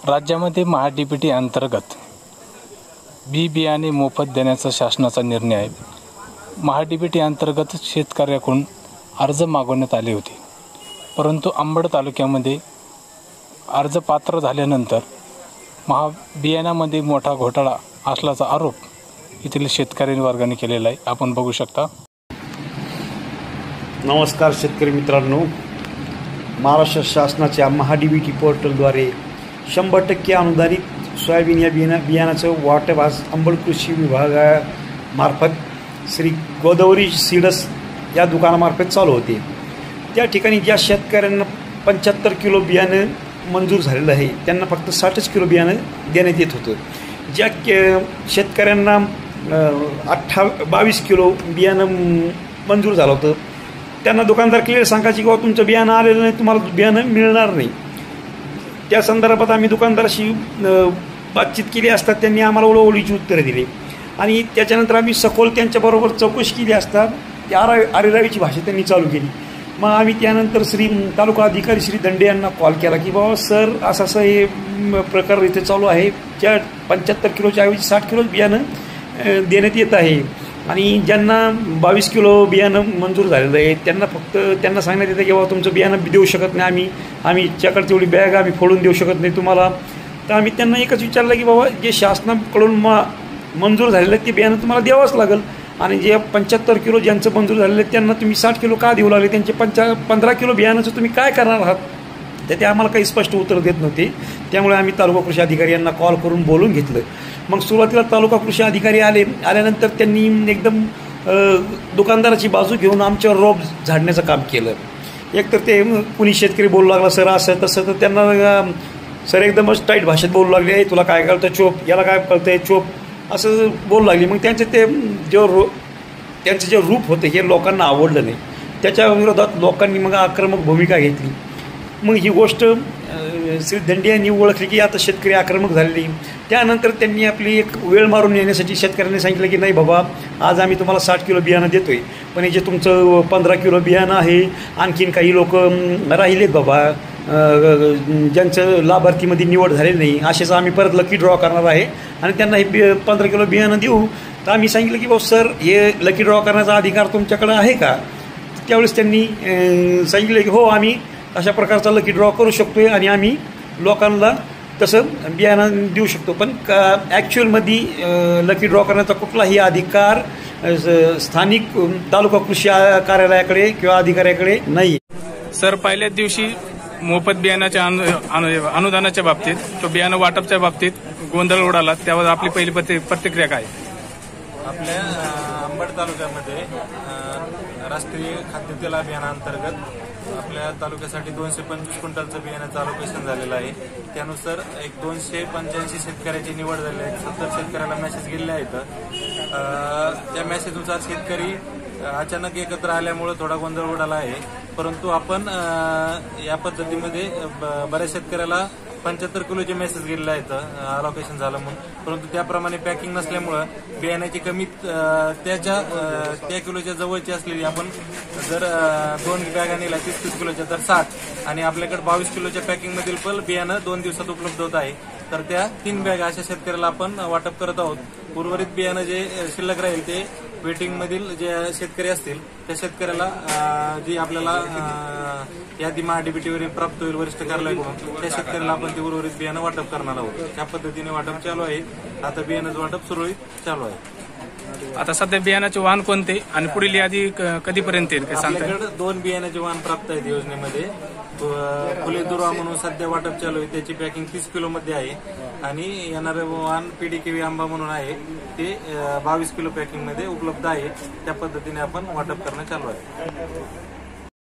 राज्यामध्ये महाडीबीटी अंतर्गत बी बियाणे मोफत देण्याचा शासनाचा निर्णय आहे। महाडीबीटी अंतर्गत शेतकऱ्याकडून अर्ज मागवण्यात आले होते, परंतु अंबड तालुक्यामध्ये अर्ज पात्र झाल्यानंतर बियाण्यामध्ये मोठा घोटाळा असल्याचा आरोप येथील शेतकरी वर्गाने केलेला आहे। आपण बघू शकता। नमस्कार शेतकरी मित्रांनो, महाराष्ट्र शासनाच्या महाडीबीटी पोर्टलद्वारे 100% अनुदानित सोयाबीन या बियाणाचं वाटप आज अंबड कृषी विभागामार्फत श्री गोदावरी सीड्स या दुकानामार्फत चालू होते। त्या ठिकाणी ज्या शेतकऱ्यांना 75 किलो बियाणं मंजूर झालेलं आहे त्यांना फक्त 60 किलो बियाणं देण्यात येत होतं। ज्या शेतकऱ्यांना 22 किलो बियाणं मंजूर झालं होतं त्यांना दुकानदार क्लिअर सांगायचे की बाबा तुमचं बियाणं आलेलं नाही, तुम्हाला बियाणं मिळणार नाही। त्या संदर्भात आम्ही दुकानदाराशी बातचीत केली असता त्यांनी आम्हाला ओळीची उत्तरं दिली आणि त्याच्यानंतर आम्ही सखोल त्यांच्याबरोबर चौकशी केली असता त्या आरेरावीची भाषा त्यांनी चालू केली। मग आम्ही त्यानंतर तालुका अधिकारी श्री दंडे यांना कॉल केला की बाबा सर असं हे प्रकार इथे चालू आहे, ज्या 75 किलोच्या ऐवजी 60 किलो बियाणं देण्यात येत आहे आणि ज्यांना 22 किलो बियाणं मंजूर झालेलं आहे त्यांना सांगण्यात येतं की बाबा तुमचं बियाणं देऊ शकत नाही, आम्ही त्याकडे तेवढी बॅग आम्ही फोडून देऊ शकत नाही तुम्हाला। तर आम्ही त्यांना एकच विचारलं की बाबा जे शासनाकडून मंजूर झालेलं आहे ते बियाणं तुम्हाला द्यावंच लागेल आणि जे 75 किलो ज्यांचं मंजूर झालेलं आहे त्यांना तुम्ही 60 किलो का देऊ लागले, त्यांचे 15 किलो बियाणाचं तुम्ही काय करणार आहात? तर ते आम्हाला काही स्पष्ट उत्तर देत नव्हते। त्यामुळे आम्ही तालुका कृषी अधिकारी यांना कॉल करून बोलून घेतलं। मग सुरुवातीला तालुका कृषी अधिकारी आल्यानंतर त्यांनी एकदम दुकानदाराची बाजू घेऊन आमच्यावर रोब झाडण्याचं काम केलं। एकतर ते कुणी शेतकरी बोलू लागला सर असं तसं, तर त्यांना सर एकदमच टाईट भाषेत बोलू लागले, तुला काय कळतं चोप, याला काय कळतंय चोप, असं बोलू लागले। मग त्यांचं जे रूप होतं हे लोकांना आवडलं नाही, त्याच्या विरोधात लोकांनी मग आक्रमक भूमिका घेतली। मग ही गोष्ट श्री दंडे यांनी ओळखली की आता शेतकरी आक्रमक झालेली। त्यानंतर त्यांनी आपली एक वेळ मारून येण्यासाठी शेतकऱ्यांनी सांगितलं की नाही बाबा आज आम्ही तुम्हाला 60 किलो बियाणं देतोय, पण हे जे तुमचं 15 किलो बियाणं आहे आणखीन काही लोक राहिलेत बाबा ज्यांचं लाभार्थीमध्ये निवड झालेली नाही, असेच आम्ही परत लकी ड्रॉ करणार आहे आणि त्यांना हे 15 किलो बियाणं देऊ। तर आम्ही सांगितलं की बाबा सर हे लकी ड्रॉ करण्याचा अधिकार तुमच्याकडे आहे का? त्यावेळेस त्यांनी सांगितलं की हो आम्ही अशा प्रकारचा लकी ड्रॉ करू शकतोय आणि आम्ही लोकांना तसं बियाणं देऊ शकतो, पण ॲक्च्युअलमध्ये लकी ड्रॉ करण्याचा कुठलाही अधिकार स्थानिक तालुका कृषी कार्यालयाकडे किंवा अधिकाऱ्याकडे नाही। सर पहिल्याच दिवशी मोफत बियाणाच्या अनुदानाच्या बाबतीत तो बियाणं वाटपच्या बाबतीत गोंधळ उडाला, त्यावर आपली पहिली प्रतिक्रिया काय? आपल्या अंबड तालुक्यामध्ये राष्ट्रीय खाद्यतेल अभियानाअंतर्गत आपल्या तालुक्यासाठी 225 क्विंटलचं बियाण्याचं अलोकेशन झालेलं आहे। त्यानुसार एक 285 शेतकऱ्याची निवड झाली आहे। 70 शेतकऱ्याला मेसेज गेलेले आहेत। त्या मेसेजनुसार शेतकरी अचानक एकत्र आल्यामुळे थोडा गोंधळ उडाला आहे, परंतु आपण या पद्धतीमध्ये बऱ्याच शेतकऱ्याला 75 किलोचे मेसेज गेलेले आहेत अलोकेशन झालं म्हणून, परंतु त्याप्रमाणे पॅकिंग नसल्यामुळं बियाण्याची कमी त्या किलोच्या जवळची असलेली आपण जर 2 बॅगा नेल्या 30 किलोच्या तर 60 आणि आपल्याकडे 22 किलोच्या पॅकिंगमधील पण बियाणं 2 दिवसात उपलब्ध होत आहे, तर त्या 3 बॅगा अशा शेतकऱ्याला आपण वाटप करत आहोत। उर्वरित बियाणं जे शिल्लक राहील ते वेटिंगमधील जे शेतकरी असतील त्या शेतकऱ्याला जी आपल्याला यादी महाडीबीटीवर प्राप्त होईल वरिष्ठ कार्यालयाकडून त्या शेतकऱ्याला आपण ते उर्वरित बियाणं वाटप करणार आहोत। त्या पद्धतीने वाटप चालू आहे। आता बियाणाचं वाटप सुरळीत चालू आहे। आता सध्या बियाणाचे वाहन कोणते आणि पुढील यादी कधीपर्यंत येईल काय सांगता? आपल्याकडे 2 बियाण्याचे वाहन प्राप्त आहेत योजनेमध्ये। फुले दुर्वा म्हणून सध्या वाटप चालू आहे, त्याची पॅकिंग 30 किलो मध्ये आहे आणि येणारे वाहन PDKV आंबा म्हणून आहे ते 22 किलो पॅकिंग मध्ये उपलब्ध आहे। त्या पद्धतीने आपण वाटप करणं चालू आहे।